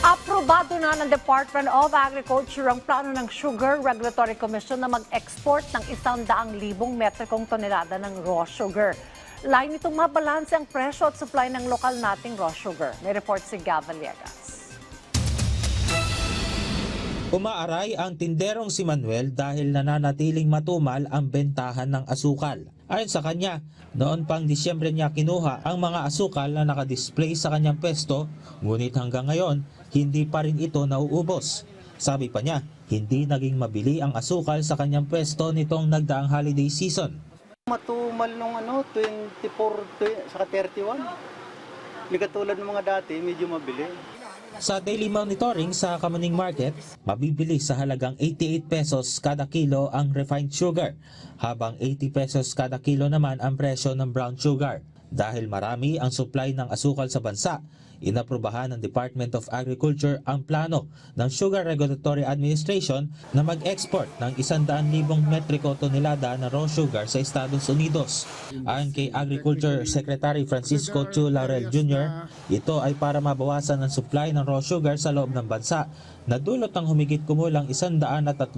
Aprobado na ng Department of Agriculture ang plano ng Sugar Regulatory Commission na mag-export ng 100,000 metrikong tonelada ng raw sugar. Lain itong mabalanse ang presyo at supply ng lokal nating raw sugar. May report si Gav Villegas. Umaaray ang tinderong si Manuel dahil nananatiling matumal ang bentahan ng asukal. Ayon sa kanya, noon pang Disyembre niya kinuha ang mga asukal na nakadisplay sa kanyang pwesto, ngunit hanggang ngayon, hindi pa rin ito nauubos. Sabi pa niya, hindi naging mabili ang asukal sa kanyang pwesto nitong nagdaang holiday season. Matumal nung 24 saka 31. Hindi katulad ng mga dati, medyo mabili. Sa daily monitoring sa Kamuning Market, mabibili sa halagang 88 pesos kada kilo ang refined sugar, habang 80 pesos kada kilo naman ang presyo ng brown sugar. Dahil marami ang supply ng asukal sa bansa, inaprubahan ng Department of Agriculture ang plano ng Sugar Regulatory Administration na mag-export ng 100,000 metriko tonelada na raw sugar sa Estados Unidos. Ayon kay Agriculture Secretary Francisco Chu Laurel Jr., ito ay para mabawasan ang supply ng raw sugar sa loob ng bansa, na dulot ng humigit kumulang 130,000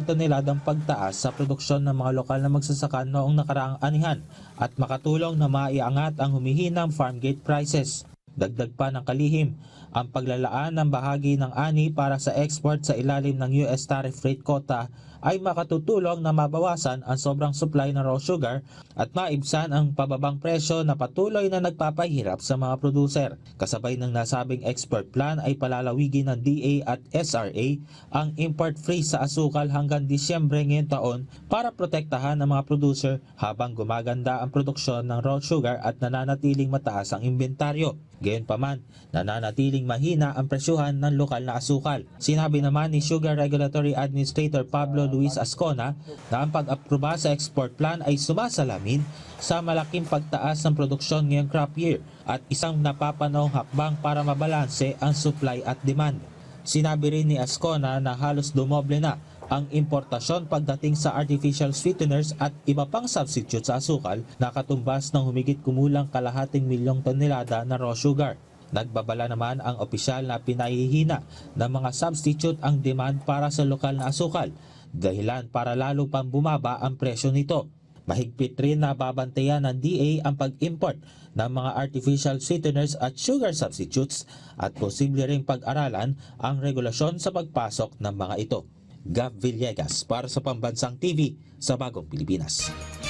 toneladang pagtaas sa produksyon ng mga lokal na magsasaka noong nakaraang anihan at makatulong na maiangat ang humihinang farm gate prices. Dagdag pa ng kalihim, ang paglalaan ng bahagi ng ani para sa export sa ilalim ng US tariff rate quota ay makatutulong na mabawasan ang sobrang supply ng raw sugar at maibsan ang pababang presyo na patuloy na nagpapahirap sa mga producer. Kasabay ng nasabing export plan ay palalawigin ng DA at SRA ang import freeze sa asukal hanggang Disyembre ngayong taon para protektahan ang mga producer habang gumaganda ang produksyon ng raw sugar at nananatiling mataas ang inventaryo. Gayunpaman, nananatiling mahina ang presyuhan ng lokal na asukal. Sinabi naman ni Sugar Regulatory Administrator Pablo Luis Ascona na ang pag-aproba sa export plan ay sumasalamin sa malaking pagtaas ng produksyon ngayong crop year at isang napapanahong hakbang para mabalanse ang supply at demand. Sinabi rin ni Ascona na halos dumoble na ang importasyon pagdating sa artificial sweeteners at iba pang substitute sa asukal na katumbas ng humigit kumulang 250,000 tonelada na raw sugar. Nagbabala naman ang opisyal na pinahihina ng mga substitute ang demand para sa lokal na asukal, dahilan para lalo pang bumaba ang presyo nito. Mahigpit rin na babantayan ng DA ang pag-import ng mga artificial sweeteners at sugar substitutes at posible ring pag-aralan ang regulasyon sa pagpasok ng mga ito. Gav Villegas para sa Pambansang TV sa Bagong Pilipinas.